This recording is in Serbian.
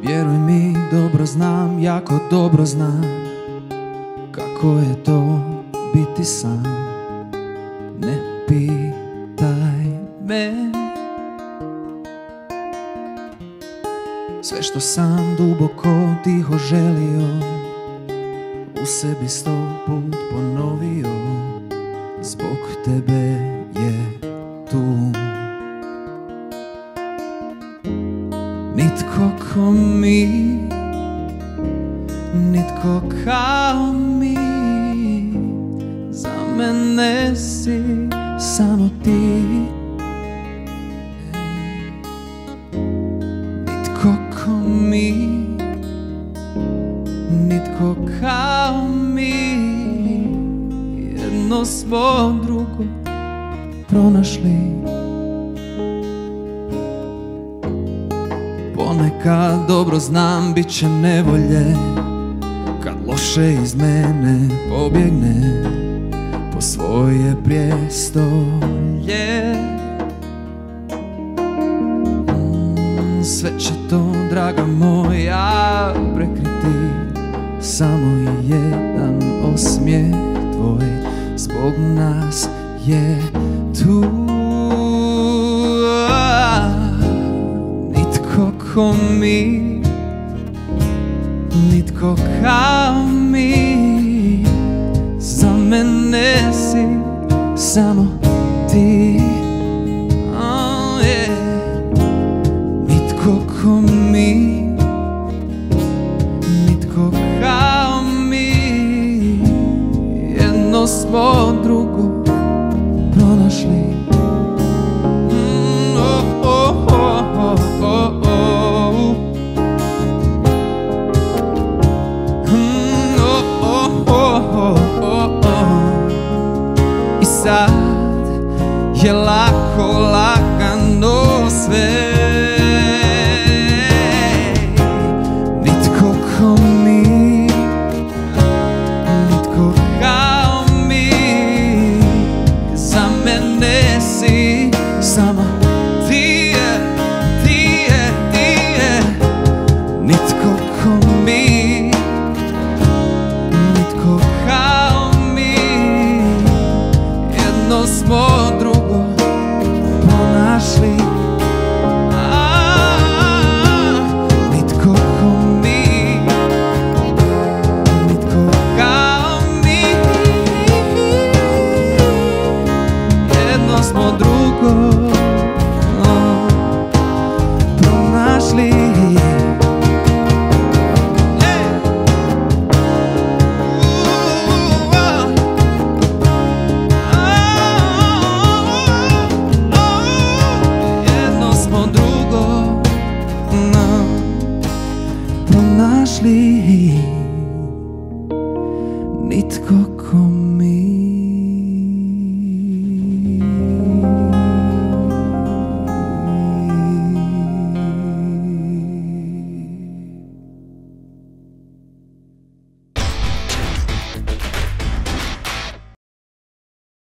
Vjeruj mi, dobro znam, jako dobro znam kako je to biti sam. Ne pitaj me. Sve što sam duboko tiho želio, u sebi 100 put ponovio. Zbog tebe je tu. Nitko ko mi, nitko kao mi. Za mene si samo ti. Nitko ko mi, nitko kao mi. Jedno smo drugo pronašli. Ponekad dobro znam, bit će nevolje kad loše iz mene pobjegne po svoje prijestolje. Sve će to, draga moja, prekriti samo jedan osmijeh tvoj. Zbog nas je tu. Nitko ko mi, nitko kao mi. Za mene si samo ti. Nitko ko mi, nitko kao mi. Jedno smo drugo pronašli. I sad je lako, lagano sve. Nitko ko mi, nitko kao mi. Za mene si samo ti. Nitko ko mi, nitko kao mi. Jedno smo drugo pronašli. Nitko ko mi, nitko kao mi. Jedno smo drugo pronašli. Nitko ko mi.